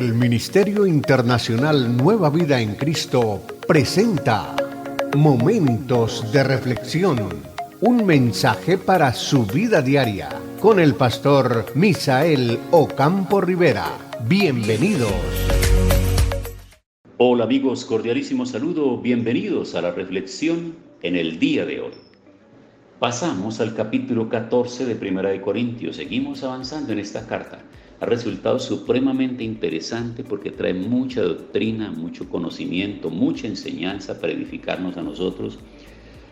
El Ministerio Internacional Nueva Vida en Cristo presenta Momentos de Reflexión, un mensaje para su vida diaria, con el pastor Misael Ocampo Rivera. Bienvenidos. Hola amigos, cordialísimo saludo, bienvenidos a la reflexión en el día de hoy. Pasamos al capítulo 14 de Primera de Corintios, seguimos avanzando en esta carta. Ha resultado supremamente interesante porque trae mucha doctrina, mucho conocimiento, mucha enseñanza para edificarnos a nosotros.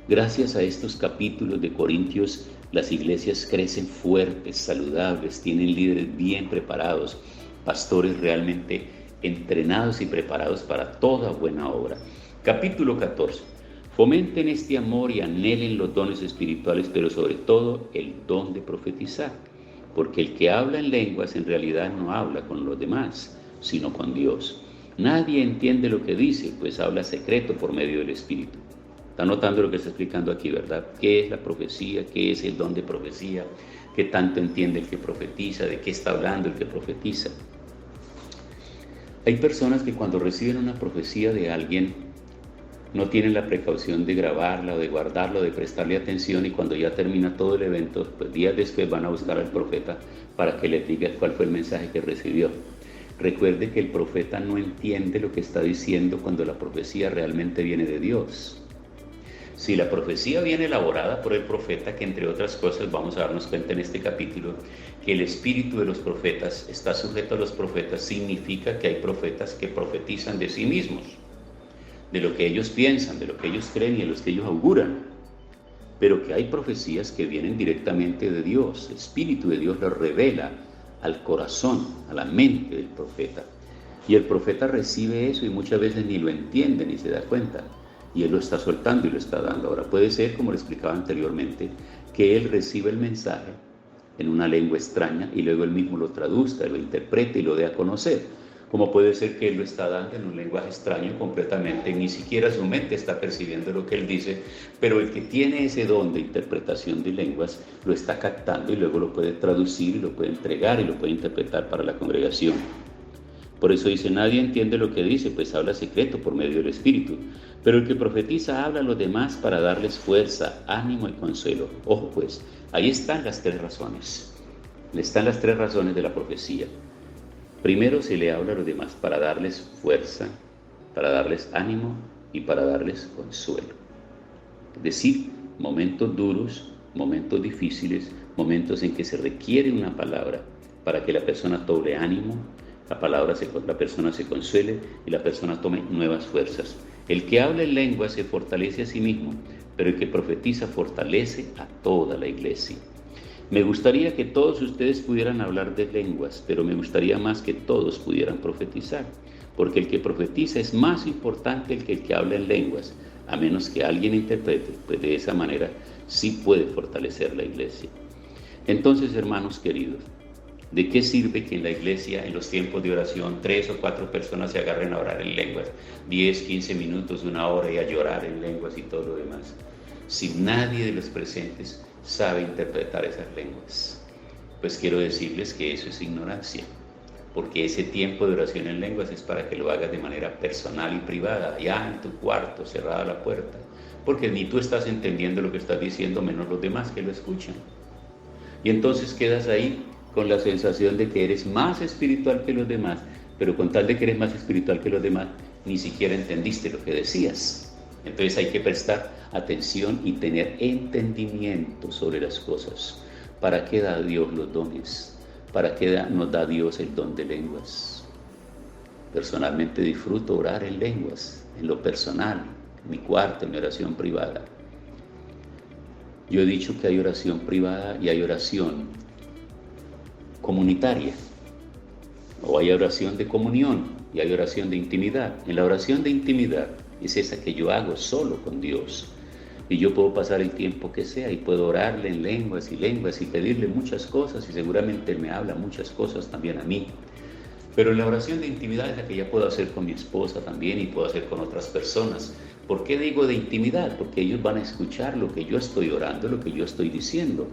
Gracias a estos capítulos de Corintios, las iglesias crecen fuertes, saludables, tienen líderes bien preparados, pastores realmente entrenados y preparados para toda buena obra. Capítulo 14. Fomenten este amor y anhelen los dones espirituales, pero sobre todo el don de profetizar. Porque el que habla en lenguas en realidad no habla con los demás, sino con Dios. Nadie entiende lo que dice, pues habla secreto por medio del Espíritu. Está notando lo que está explicando aquí, ¿verdad? ¿Qué es la profecía? ¿Qué es el don de profecía? ¿Qué tanto entiende el que profetiza? ¿De qué está hablando el que profetiza? Hay personas que cuando reciben una profecía de alguien, no tienen la precaución de grabarla o de guardarla o de prestarle atención, y cuando ya termina todo el evento, pues días después van a buscar al profeta para que les diga cuál fue el mensaje que recibió. Recuerde que el profeta no entiende lo que está diciendo cuando la profecía realmente viene de Dios. Si la profecía viene elaborada por el profeta, que entre otras cosas vamos a darnos cuenta en este capítulo, que el espíritu de los profetas está sujeto a los profetas, significa que hay profetas que profetizan de sí mismos, de lo que ellos piensan, de lo que ellos creen y de lo que ellos auguran, pero que hay profecías que vienen directamente de Dios. El Espíritu de Dios lo revela al corazón, a la mente del profeta, y el profeta recibe eso y muchas veces ni lo entiende ni se da cuenta, y él lo está soltando y lo está dando. Ahora puede ser, como le explicaba anteriormente, que él recibe el mensaje en una lengua extraña y luego él mismo lo traduzca, lo interprete y lo dé a conocer. Como puede ser que él lo está dando en un lenguaje extraño completamente, ni siquiera su mente está percibiendo lo que él dice, pero el que tiene ese don de interpretación de lenguas lo está captando y luego lo puede traducir y lo puede entregar y lo puede interpretar para la congregación. Por eso dice, nadie entiende lo que dice, pues habla secreto por medio del Espíritu, pero el que profetiza habla a los demás para darles fuerza, ánimo y consuelo. Ojo pues, ahí están las tres razones. Están las tres razones de la profecía. Primero se le habla a los demás para darles fuerza, para darles ánimo y para darles consuelo. Es decir, momentos duros, momentos difíciles, momentos en que se requiere una palabra para que la persona tome ánimo, la persona se consuele y la persona tome nuevas fuerzas. El que habla en lengua se fortalece a sí mismo, pero el que profetiza fortalece a toda la iglesia. Me gustaría que todos ustedes pudieran hablar de lenguas, pero me gustaría más que todos pudieran profetizar, porque el que profetiza es más importante que el que habla en lenguas, a menos que alguien interprete, pues de esa manera sí puede fortalecer la iglesia. Entonces, hermanos queridos, ¿de qué sirve que en la iglesia, en los tiempos de oración, 3 o 4 personas se agarren a orar en lenguas, 10, 15 minutos, 1 hora y a llorar en lenguas y todo lo demás, si nadie de los presentes sabe interpretar esas lenguas? Pues quiero decirles que eso es ignorancia, porque ese tiempo de oración en lenguas es para que lo hagas de manera personal y privada, allá en tu cuarto, cerrada la puerta, porque ni tú estás entendiendo lo que estás diciendo, menos los demás que lo escuchan. Y entonces quedas ahí con la sensación de que eres más espiritual que los demás, pero con tal de que eres más espiritual que los demás, ni siquiera entendiste lo que decías. Entonces hay que prestar atención y tener entendimiento sobre las cosas. ¿Para qué da Dios los dones? ¿Para qué nos da Dios el don de lenguas? Personalmente disfruto orar en lenguas, en lo personal, en mi cuarto, en mi oración privada. Yo he dicho que hay oración privada y hay oración comunitaria, o hay oración de comunión y hay oración de intimidad. En la oración de intimidad es esa que yo hago solo con Dios, y yo puedo pasar el tiempo que sea y puedo orarle en lenguas y pedirle muchas cosas, y seguramente Él me habla muchas cosas también a mí. Pero la oración de intimidad es la que ya puedo hacer con mi esposa también y puedo hacer con otras personas. ¿Por qué digo de intimidad? Porque ellos van a escuchar lo que yo estoy orando, lo que yo estoy diciendo.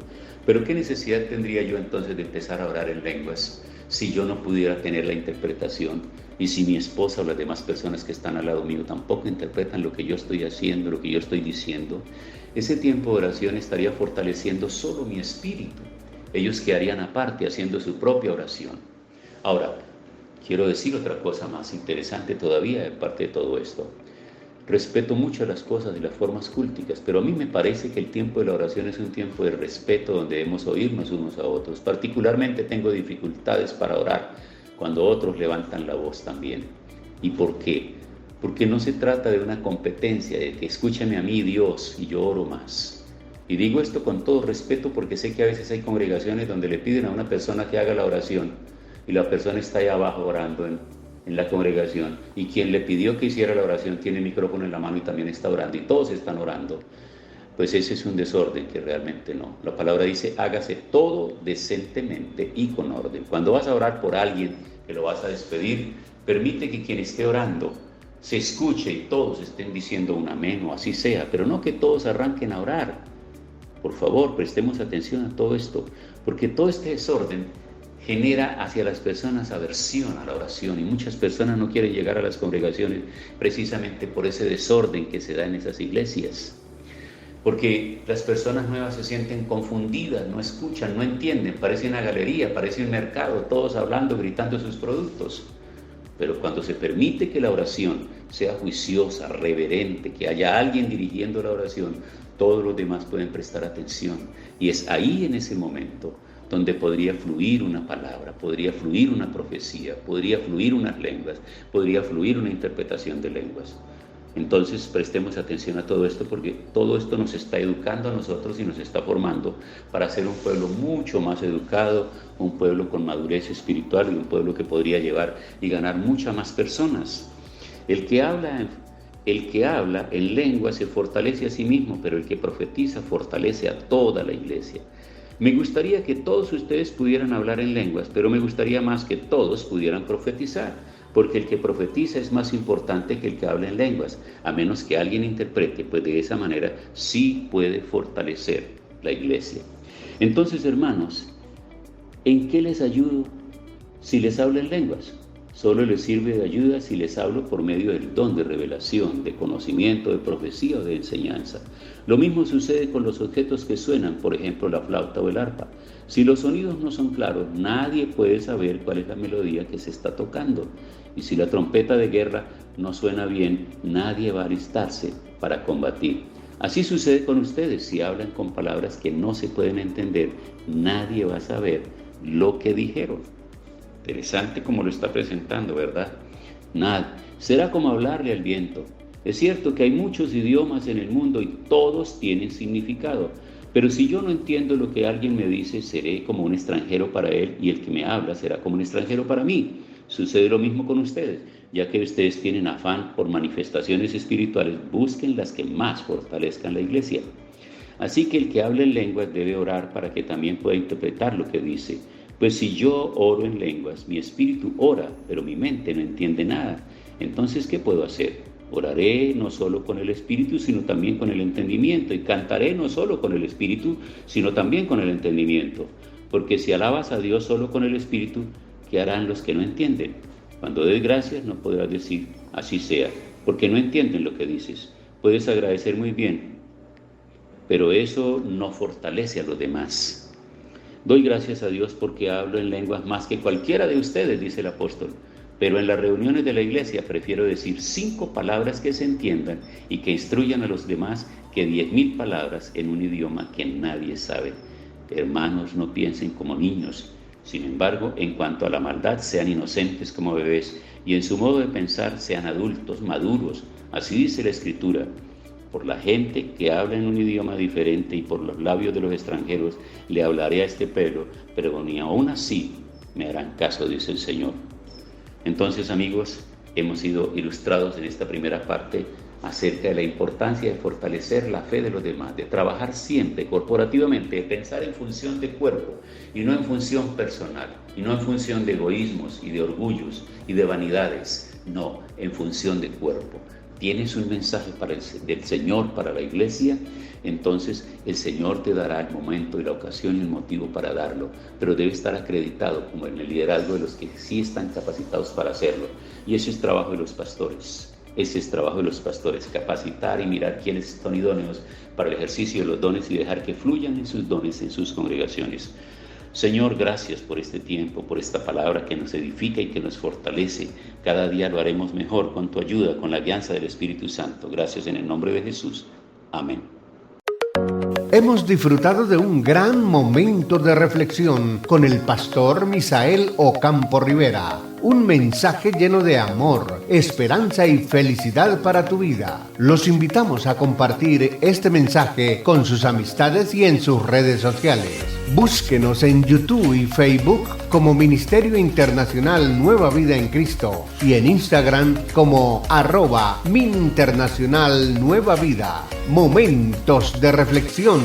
Pero ¿qué necesidad tendría yo entonces de empezar a orar en lenguas si yo no pudiera tener la interpretación y si mi esposa o las demás personas que están al lado mío tampoco interpretan lo que yo estoy haciendo, lo que yo estoy diciendo, ese tiempo de oración estaría fortaleciendo solo mi espíritu. Ellos quedarían aparte haciendo su propia oración. Ahora, quiero decir otra cosa más interesante todavía de parte de todo esto. Respeto mucho las cosas y las formas cúlticas, pero a mí me parece que el tiempo de la oración es un tiempo de respeto donde debemos oírnos unos a otros. Particularmente tengo dificultades para orar cuando otros levantan la voz también. ¿Y por qué? Porque no se trata de una competencia, de que escúchame a mí Dios y yo oro más. Y digo esto con todo respeto porque sé que a veces hay congregaciones donde le piden a una persona que haga la oración y la persona está ahí abajo orando en la congregación, y quien le pidió que hiciera la oración tiene el micrófono en la mano y también está orando, y todos están orando. Pues ese es un desorden que realmente no. La palabra dice, hágase todo decentemente y con orden. Cuando vas a orar por alguien que lo vas a despedir, permite que quien esté orando se escuche y todos estén diciendo un amén o así sea, pero no que todos arranquen a orar. Por favor, prestemos atención a todo esto, porque todo este desorden genera hacia las personas aversión a la oración, y muchas personas no quieren llegar a las congregaciones precisamente por ese desorden que se da en esas iglesias. Porque las personas nuevas se sienten confundidas, no escuchan, no entienden, parece una galería, parece un mercado, todos hablando, gritando sus productos. Pero cuando se permite que la oración sea juiciosa, reverente, que haya alguien dirigiendo la oración, todos los demás pueden prestar atención. Y es ahí, en ese momento, donde podría fluir una palabra, podría fluir una profecía, podría fluir unas lenguas, podría fluir una interpretación de lenguas. Entonces prestemos atención a todo esto, porque todo esto nos está educando a nosotros y nos está formando para ser un pueblo mucho más educado, un pueblo con madurez espiritual y un pueblo que podría llevar y ganar muchas más personas. El que habla en lengua se fortalece a sí mismo, pero el que profetiza fortalece a toda la iglesia. Me gustaría que todos ustedes pudieran hablar en lenguas, pero me gustaría más que todos pudieran profetizar, porque el que profetiza es más importante que el que habla en lenguas, a menos que alguien interprete, pues de esa manera sí puede fortalecer la iglesia. Entonces, hermanos, ¿en qué les ayudo si les hablo en lenguas? Solo les sirve de ayuda si les hablo por medio del don de revelación, de conocimiento, de profecía o de enseñanza. Lo mismo sucede con los objetos que suenan, por ejemplo la flauta o el arpa. Si los sonidos no son claros, nadie puede saber cuál es la melodía que se está tocando. Y si la trompeta de guerra no suena bien, nadie va a alistarse para combatir. Así sucede con ustedes. Si hablan con palabras que no se pueden entender, nadie va a saber lo que dijeron. Interesante como lo está presentando, ¿verdad? Nada. Será como hablarle al viento. Es cierto que hay muchos idiomas en el mundo y todos tienen significado. Pero si yo no entiendo lo que alguien me dice, seré como un extranjero para él, y el que me habla será como un extranjero para mí. Sucede lo mismo con ustedes. Ya que ustedes tienen afán por manifestaciones espirituales, busquen las que más fortalezcan la iglesia. Así que el que habla en lenguas debe orar para que también pueda interpretar lo que dice. Pues si yo oro en lenguas, mi espíritu ora, pero mi mente no entiende nada. Entonces, ¿qué puedo hacer? Oraré no solo con el espíritu, sino también con el entendimiento, y cantaré no solo con el espíritu, sino también con el entendimiento. Porque si alabas a Dios solo con el espíritu, ¿qué harán los que no entienden? Cuando des gracias no podrás decir, así sea, porque no entienden lo que dices. Puedes agradecer muy bien, pero eso no fortalece a los demás. Doy gracias a Dios porque hablo en lenguas más que cualquiera de ustedes, dice el apóstol. Pero en las reuniones de la iglesia prefiero decir 5 palabras que se entiendan y que instruyan a los demás que 10,000 palabras en un idioma que nadie sabe. Hermanos, no piensen como niños. Sin embargo, en cuanto a la maldad, sean inocentes como bebés, y en su modo de pensar sean adultos, maduros. Así dice la Escritura. Por la gente que habla en un idioma diferente y por los labios de los extranjeros le hablaré a este pueblo, pero ni aún así me harán caso, dice el Señor. Entonces, amigos, hemos sido ilustrados en esta primera parte acerca de la importancia de fortalecer la fe de los demás, de trabajar siempre corporativamente, de pensar en función de cuerpo y no en función personal, y no en función de egoísmos y de orgullos y de vanidades, no, en función de cuerpo. tienes un mensaje del Señor para la iglesia, entonces el Señor te dará el momento y la ocasión y el motivo para darlo, pero debe estar acreditado como en el liderazgo de los que sí están capacitados para hacerlo. Y ese es trabajo de los pastores. Ese es trabajo de los pastores, capacitar y mirar quiénes son idóneos para el ejercicio de los dones y dejar que fluyan en sus dones en sus congregaciones. Señor, gracias por este tiempo, por esta palabra que nos edifica y que nos fortalece. Cada día lo haremos mejor con tu ayuda, con la guianza del Espíritu Santo. Gracias en el nombre de Jesús. Amén. Hemos disfrutado de un gran momento de reflexión con el pastor Misael Ocampo Rivera. Un mensaje lleno de amor, esperanza y felicidad para tu vida. Los invitamos a compartir este mensaje con sus amistades y en sus redes sociales. Búsquenos en YouTube y Facebook como Ministerio Internacional Nueva Vida en Cristo y en Instagram como @MinInternacional Nueva Vida. Momentos de reflexión.